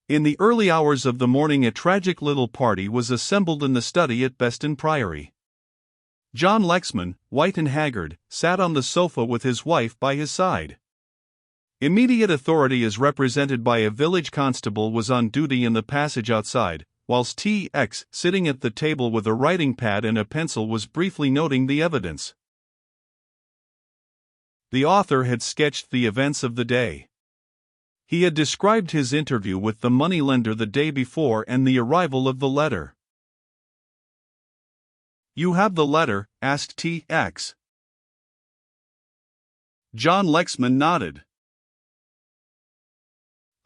In the early hours of the morning, a tragic little party was assembled in the study at Beston Priory. John Lexman, white and haggard, sat on the sofa with his wife by his side. Immediate authority, as represented by a village constable, was on duty in the passage outside, whilst T.X., sitting at the table with a writing pad and a pencil, was briefly noting the evidence. The author had sketched the events of the day. He had described his interview with the moneylender the day before and the arrival of the letter. "You have the letter?" asked T.X. John Lexman nodded.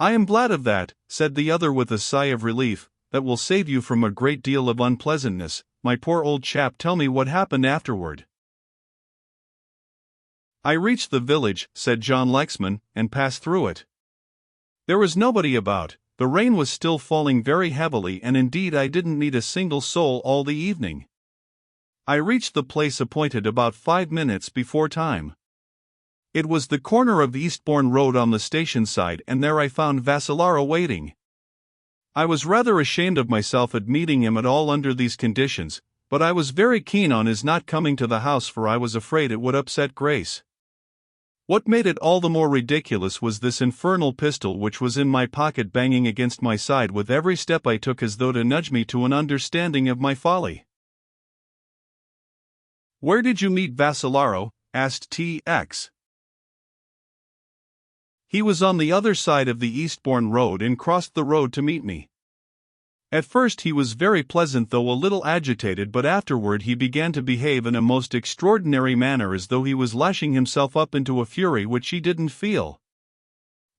"I am glad of that," said the other with a sigh of relief. "That will save you from a great deal of unpleasantness. My poor old chap, tell me what happened afterward." "I reached the village," said John Lexman, "and passed through it. There was nobody about, the rain was still falling very heavily, and indeed I didn't meet a single soul all the evening. I reached the place appointed about 5 minutes before time. It was the corner of Eastbourne Road on the station side, and there I found Vassalaro waiting. I was rather ashamed of myself at meeting him at all under these conditions, but I was very keen on his not coming to the house, for I was afraid it would upset Grace. What made it all the more ridiculous was this infernal pistol which was in my pocket, banging against my side with every step I took, as though to nudge me to an understanding of my folly." "Where did you meet Vassalaro?" asked T.X. "He was on the other side of the Eastbourne Road and crossed the road to meet me. At first he was very pleasant, though a little agitated, but afterward he began to behave in a most extraordinary manner, as though he was lashing himself up into a fury which he didn't feel.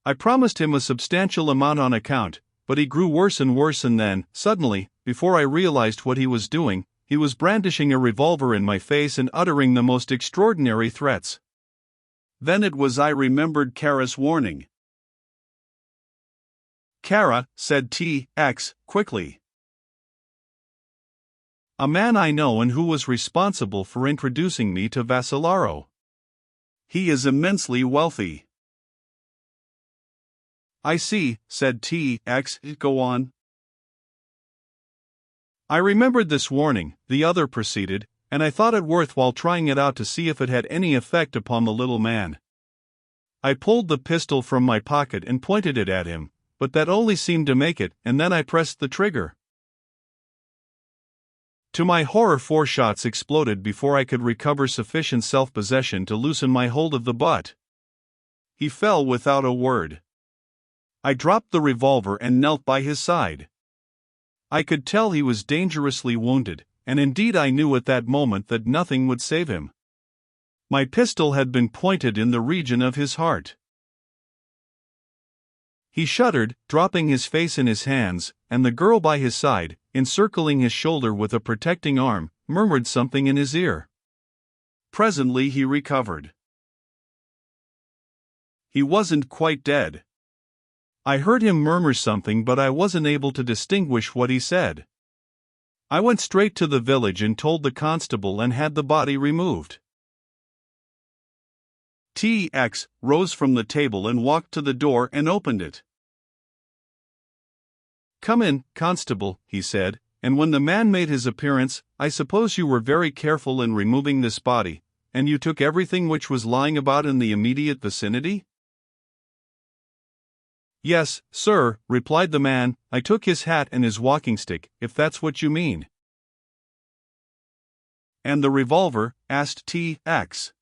I promised him a substantial amount on account, but he grew worse and worse, and then, suddenly, before I realized what he was doing, he was brandishing a revolver in my face and uttering the most extraordinary threats. Then it was I remembered Kara's warning." "Kara," said T.X. quickly. "A man I know, and who was responsible for introducing me to Vassalaro. He is immensely wealthy." "I see," said T.X. "Go on." "I remembered this warning," the other proceeded, "and I thought it worthwhile trying it out to see if it had any effect upon the little man. I pulled the pistol from my pocket and pointed it at him, but that only seemed to make it, and then I pressed the trigger. To my horror, 4 shots exploded before I could recover sufficient self-possession to loosen my hold of the butt. He fell without a word. I dropped the revolver and knelt by his side. I could tell he was dangerously wounded, and indeed I knew at that moment that nothing would save him. My pistol had been pointed in the region of his heart." He shuddered, dropping his face in his hands, and the girl by his side, encircling his shoulder with a protecting arm, murmured something in his ear. Presently he recovered. He wasn't quite dead. I heard him murmur something, but I wasn't able to distinguish what he said. I went straight to the village and told the constable and had the body removed." T.X. rose from the table and walked to the door and opened it. "Come in, constable," he said, "and when the man made his appearance, I suppose you were very careful in removing this body, and you took everything which was lying about in the immediate vicinity?" "Yes, sir," replied the man, "I took his hat and his walking stick, if that's what you mean." "And the revolver?" asked T.X.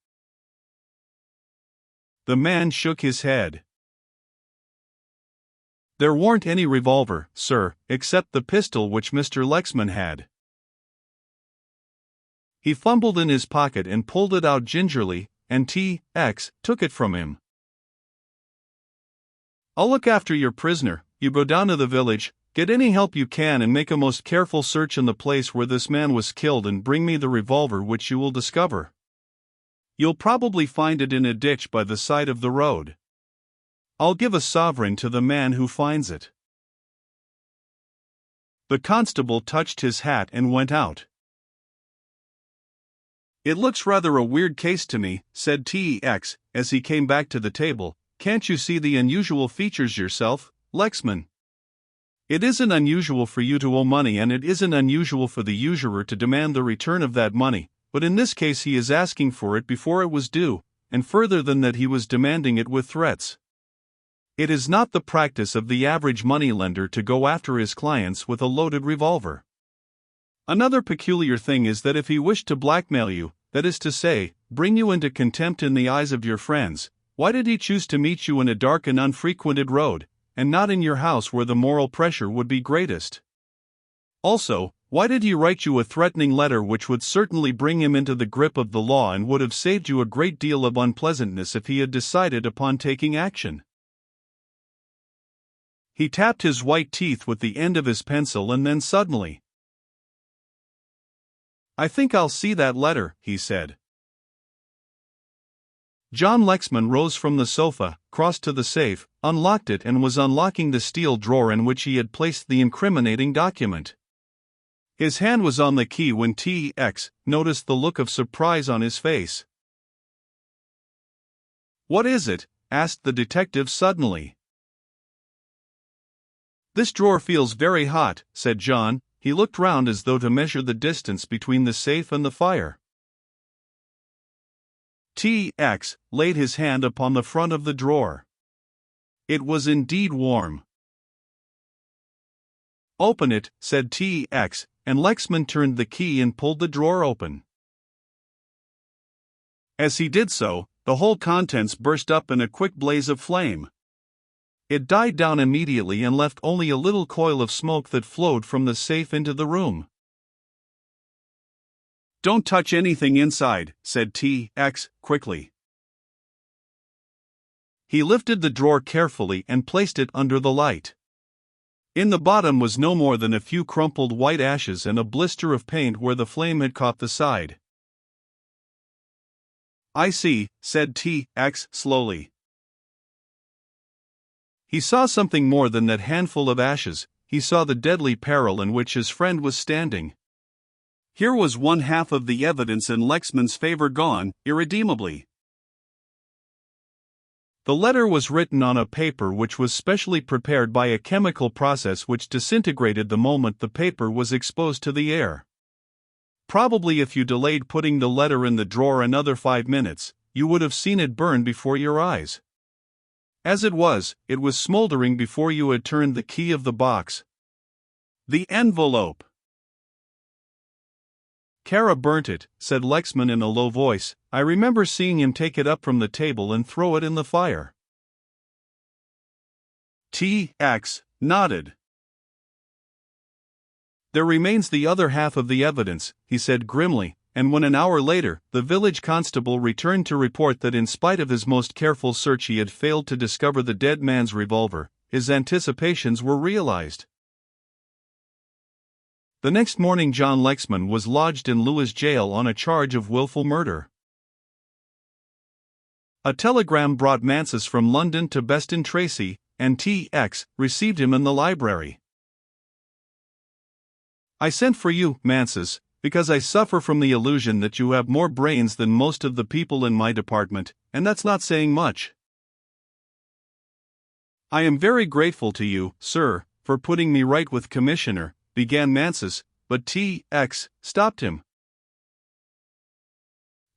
The man shook his head. "There weren't any revolver, sir, except the pistol which Mr. Lexman had. He fumbled in his pocket and pulled it out gingerly, and T.X. took it from him." "I'll look after your prisoner. You go down to the village, get any help you can, and make a most careful search in the place where this man was killed, and bring me the revolver which you will discover. You'll probably find it in a ditch by the side of the road. I'll give a sovereign to the man who finds it." The constable touched his hat and went out. "It looks rather a weird case to me," said T.X. as he came back to the table. "Can't you see the unusual features yourself, Lexman?" It isn't unusual for you to owe money, and it isn't unusual for the usurer to demand the return of that money, but in this case he is asking for it before it was due, and further than that he was demanding it with threats. It is not the practice of the average moneylender to go after his clients with a loaded revolver. Another peculiar thing is that if he wished to blackmail you, that is to say, bring you into contempt in the eyes of your friends, why did he choose to meet you in a dark and unfrequented road, and not in your house where the moral pressure would be greatest? Also, why did he write you a threatening letter which would certainly bring him into the grip of the law and would have saved you a great deal of unpleasantness if he had decided upon taking action? He tapped his white teeth with the end of his pencil and then suddenly, "I think I'll see that letter," he said. John Lexman rose from the sofa, crossed to the safe, unlocked it and was unlocking the steel drawer in which he had placed the incriminating document. His hand was on the key when T.X. noticed the look of surprise on his face. "What is it?" asked the detective suddenly. "This drawer feels very hot," said John. He looked round as though to measure the distance between the safe and the fire. T.X. laid his hand upon the front of the drawer. It was indeed warm. "Open it," said T.X., and Lexman turned the key and pulled the drawer open. As he did so, the whole contents burst up in a quick blaze of flame. It died down immediately and left only a little coil of smoke that flowed from the safe into the room. "Don't touch anything inside," said T.X. quickly. He lifted the drawer carefully and placed it under the light. In the bottom was no more than a few crumpled white ashes and a blister of paint where the flame had caught the side. "I see," said T.X. slowly. He saw something more than that handful of ashes. He saw the deadly peril in which his friend was standing. Here was one half of the evidence in Lexman's favor gone, irredeemably. The letter was written on a paper which was specially prepared by a chemical process which disintegrated the moment the paper was exposed to the air. Probably if you delayed putting the letter in the drawer another 5 minutes, you would have seen it burn before your eyes. As it was smoldering before you had turned the key of the box. The envelope! "Kara burnt it," said Lexman in a low voice. "I remember seeing him take it up from the table and throw it in the fire." T.X. nodded. "There remains the other half of the evidence," he said grimly, and when an hour later, the village constable returned to report that in spite of his most careful search he had failed to discover the dead man's revolver, his anticipations were realized. The next morning John Lexman was lodged in Lewes jail on a charge of willful murder. A telegram brought Mansus from London to Beston Tracy, and T.X. received him in the library. "I sent for you, Mansus, because I suffer from the illusion that you have more brains than most of the people in my department, and that's not saying much. I am very grateful to you, sir, for putting me right with Commissioner," began Mansus, but T.X. stopped him.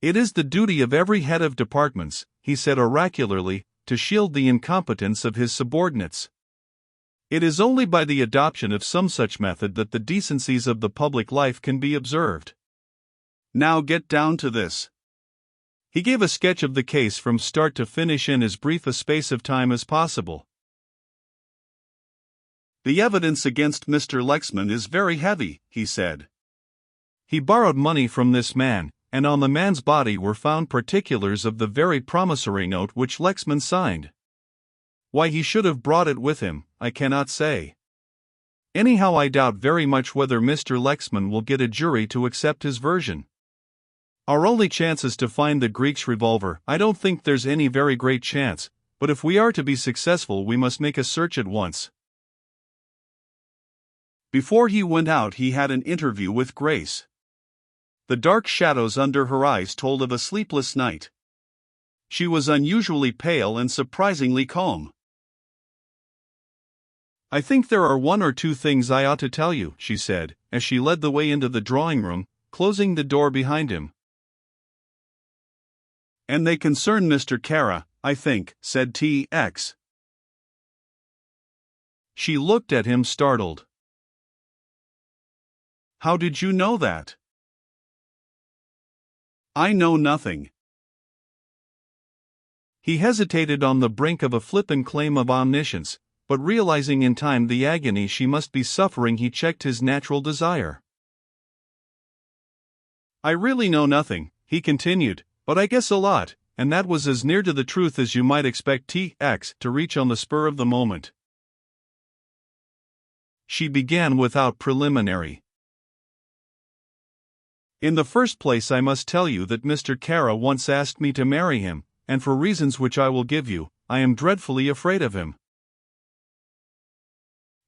"It is the duty of every head of departments," he said oracularly, "to shield the incompetence of his subordinates. It is only by the adoption of some such method that the decencies of the public life can be observed. Now get down to this." He gave a sketch of the case from start to finish in as brief a space of time as possible. "The evidence against Mr. Lexman is very heavy," he said. "He borrowed money from this man, and on the man's body were found particulars of the very promissory note which Lexman signed. Why he should have brought it with him, I cannot say. Anyhow, I doubt very much whether Mr. Lexman will get a jury to accept his version. Our only chance is to find the Greek's revolver. I don't think there's any very great chance, but if we are to be successful we must make a search at once." Before he went out he had an interview with Grace. The dark shadows under her eyes told of a sleepless night. She was unusually pale and surprisingly calm. I think there are one or two things I ought to tell you, she said, as she led the way into the drawing room, closing the door behind him. And they concern Mr. Kara, I think, said T.X. She looked at him startled. How did you know that? I know nothing. He hesitated on the brink of a flippant claim of omniscience, but realizing in time the agony she must be suffering, he checked his natural desire. I really know nothing, he continued, but I guess a lot, and that was as near to the truth as you might expect T.X. to reach on the spur of the moment. She began without preliminary. In the first place, I must tell you that Mr. Kara once asked me to marry him, and for reasons which I will give you, I am dreadfully afraid of him.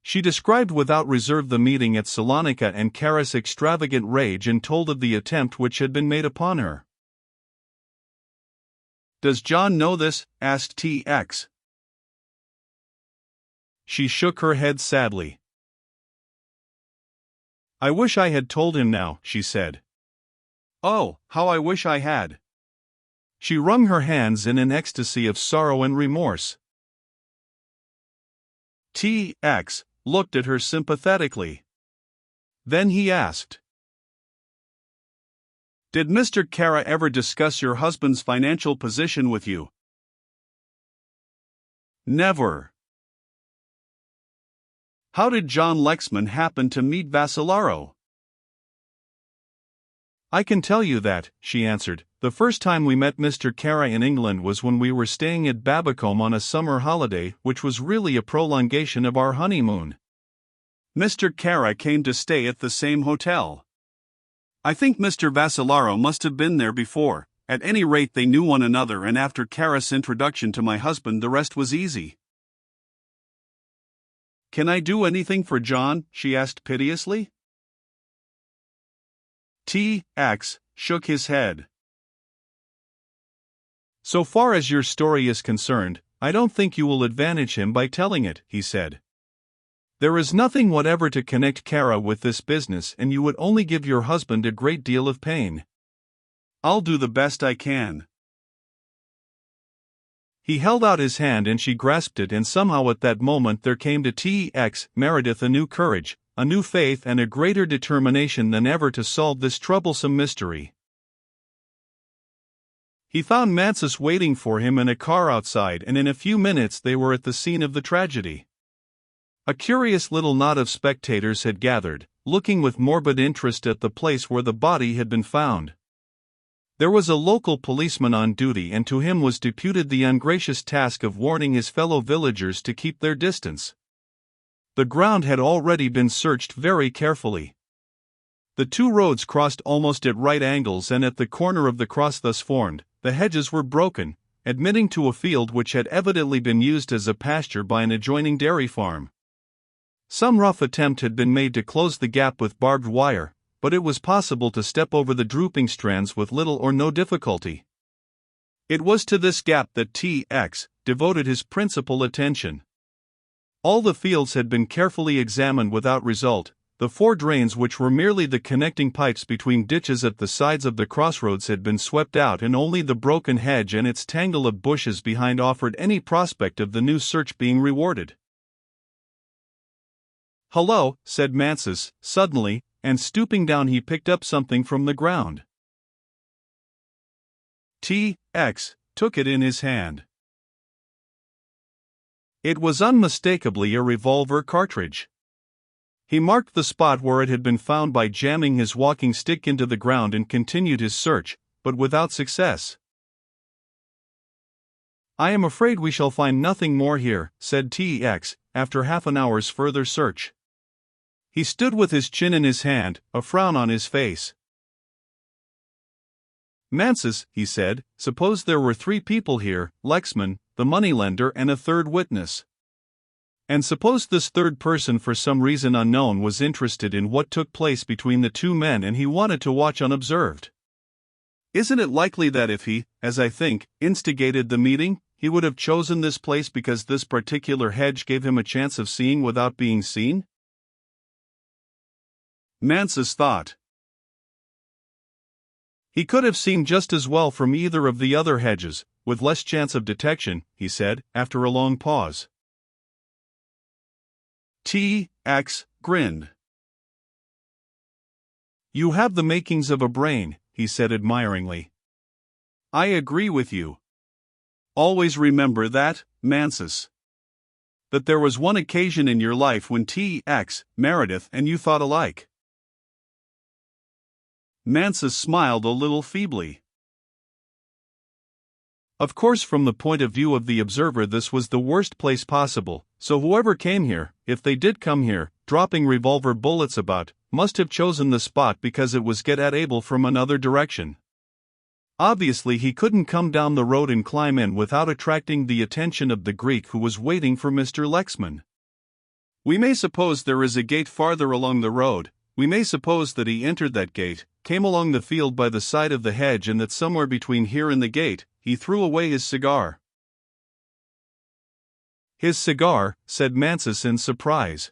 She described without reserve the meeting at Salonika and Kara's extravagant rage, and told of the attempt which had been made upon her. Does John know this? Asked T.X. She shook her head sadly. I wish I had told him now, she said. Oh, how I wish I had. She wrung her hands in an ecstasy of sorrow and remorse. T.X. looked at her sympathetically. Then he asked, Did Mr. Kara ever discuss your husband's financial position with you? Never. How did John Lexman happen to meet Vassalaro? I can tell you that, she answered. The first time we met Mr. Kara in England was when we were staying at Babbacombe on a summer holiday, which was really a prolongation of our honeymoon. Mr. Kara came to stay at the same hotel. I think Mr. Vassalaro must have been there before. At any rate, they knew one another, and after Kara's introduction to my husband, the rest was easy. Can I do anything for John? She asked piteously. T.X. shook his head. So far as your story is concerned, I don't think you will advantage him by telling it, he said. There is nothing whatever to connect Kara with this business, and you would only give your husband a great deal of pain. I'll do the best I can. He held out his hand and she grasped it, and somehow at that moment there came to T.X. Meredith a new courage, a new faith, and a greater determination than ever to solve this troublesome mystery. He found Mansus waiting for him in a car outside, and in a few minutes they were at the scene of the tragedy. A curious little knot of spectators had gathered, looking with morbid interest at the place where the body had been found. There was a local policeman on duty, and to him was deputed the ungracious task of warning his fellow villagers to keep their distance. The ground had already been searched very carefully. The two roads crossed almost at right angles, and at the corner of the cross thus formed, the hedges were broken, admitting to a field which had evidently been used as a pasture by an adjoining dairy farm. Some rough attempt had been made to close the gap with barbed wire, but it was possible to step over the drooping strands with little or no difficulty. It was to this gap that T.X. devoted his principal attention. All the fields had been carefully examined without result. The 4 drains, which were merely the connecting pipes between ditches at the sides of the crossroads, had been swept out, and only the broken hedge and its tangle of bushes behind offered any prospect of the new search being rewarded. "Hullo," said Mansus, suddenly, and stooping down he picked up something from the ground. T.X. took it in his hand. It was unmistakably a revolver cartridge. He marked the spot where it had been found by jamming his walking stick into the ground and continued his search, but without success. "I am afraid we shall find nothing more here," said T.X., after half an hour's further search. He stood with his chin in his hand, a frown on his face. "Mansus," he said, "suppose there were 3 people here, Lexman, the moneylender, and a third witness. And suppose this third person, for some reason unknown, was interested in what took place between the 2 men, and he wanted to watch unobserved. Isn't it likely that if he, as I think, instigated the meeting, he would have chosen this place because this particular hedge gave him a chance of seeing without being seen? Mansus thought. He could have seen just as well from either of the other hedges, with less chance of detection, he said, after a long pause. T.X. grinned. You have the makings of a brain, he said admiringly. I agree with you. Always remember that, Mansus. That there was one occasion in your life when T.X. Meredith and you thought alike. Mansus smiled a little feebly. Of course, from the point of view of the observer, this was the worst place possible, so whoever came here, if they did come here, dropping revolver bullets about, must have chosen the spot because it was get-at-able from another direction. Obviously, he couldn't come down the road and climb in without attracting the attention of the Greek who was waiting for Mr. Lexman. We may suppose there is a gate farther along the road. We may suppose that he entered that gate, came along the field by the side of the hedge, and that somewhere between here and the gate, he threw away his cigar. His cigar, said Mansus in surprise.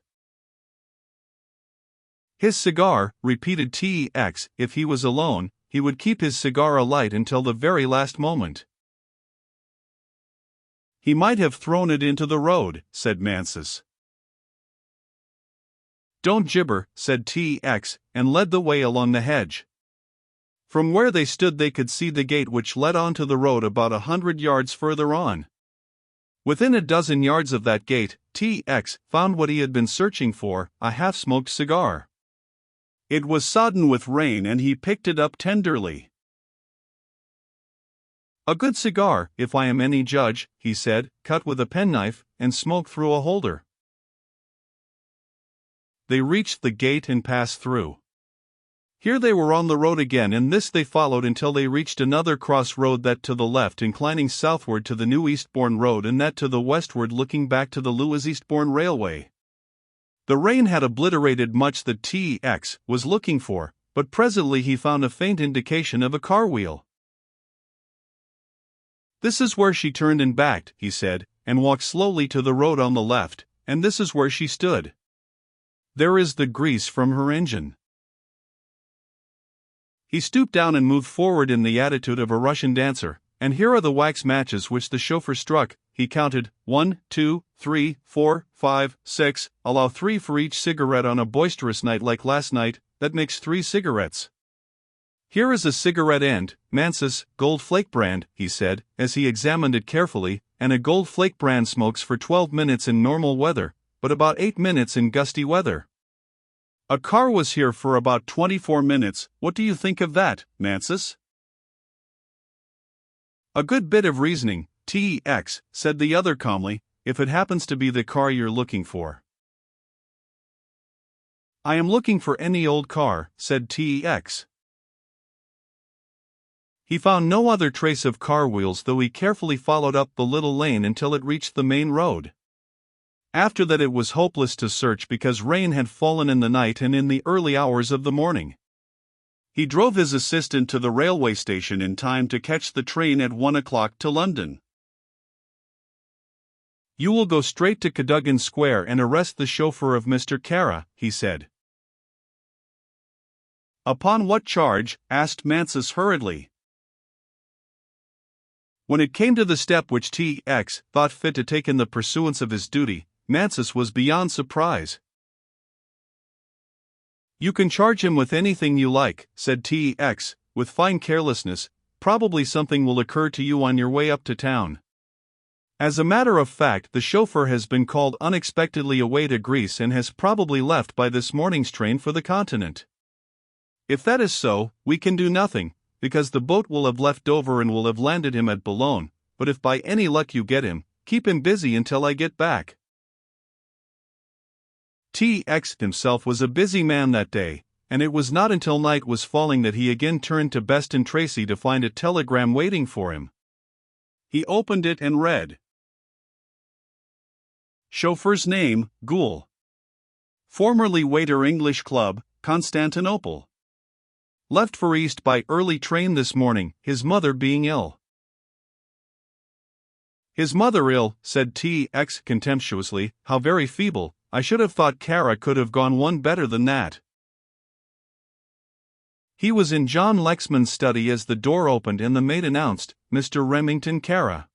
His cigar, repeated T.X. If he was alone, he would keep his cigar alight until the very last moment. He might have thrown it into the road, said Mansus. Don't gibber, said T.X., and led the way along the hedge. From where they stood they could see the gate which led onto the road about 100 yards further on. Within a dozen yards of that gate, T.X. found what he had been searching for, a half-smoked cigar. It was sodden with rain and he picked it up tenderly. A good cigar, if I am any judge, he said, cut with a penknife, and smoked through a holder. They reached the gate and passed through. Here they were on the road again, and this they followed until they reached another cross-road, that to the left inclining southward to the New Eastbourne Road and that to the westward looking back to the Lewes Eastbourne Railway. The rain had obliterated much that T.X. was looking for, but presently he found a faint indication of a car wheel. This is where she turned and backed, he said, and walked slowly to the road on the left, and this is where she stood. There is the grease from her engine. He stooped down and moved forward in the attitude of a Russian dancer, and here are the wax matches which the chauffeur struck. He counted 1, 2, 3, 4, 5, 6, allow 3 for each cigarette on a boisterous night like last night, that makes 3 cigarettes. Here is a cigarette end, Mansus, Gold Flake brand, he said, as he examined it carefully, and a Gold Flake brand smokes for 12 minutes in normal weather, but about 8 minutes in gusty weather. A car was here for about 24 minutes, what do you think of that, Mansus? A good bit of reasoning, T.X., said the other calmly, if it happens to be the car you're looking for. I am looking for any old car, said T.X. He found no other trace of car wheels, though he carefully followed up the little lane until it reached the main road. After that it was hopeless to search because rain had fallen in the night and in the early hours of the morning. He drove his assistant to the railway station in time to catch the train at 1 o'clock to London. You will go straight to Cadogan Square and arrest the chauffeur of Mr. Kara, he said. Upon what charge? Asked Mansus hurriedly. When it came to the step which T.X. thought fit to take in the pursuance of his duty, Mansus was beyond surprise. You can charge him with anything you like, said T.X., with fine carelessness. Probably something will occur to you on your way up to town. As a matter of fact, the chauffeur has been called unexpectedly away to Greece and has probably left by this morning's train for the continent. If that is so, we can do nothing, because the boat will have left Dover and will have landed him at Boulogne, but if by any luck you get him, keep him busy until I get back. T.X. himself was a busy man that day, and it was not until night was falling that he again turned to Best and Tracy to find a telegram waiting for him. He opened it and read. Chauffeur's name, Gould. Formerly waiter English Club, Constantinople. Left for East by early train this morning, his mother being ill. His mother ill, said T.X. contemptuously. How very feeble. I should have thought Kara could have gone one better than that. He was in John Lexman's study as the door opened and the maid announced, Mr. Remington Kara.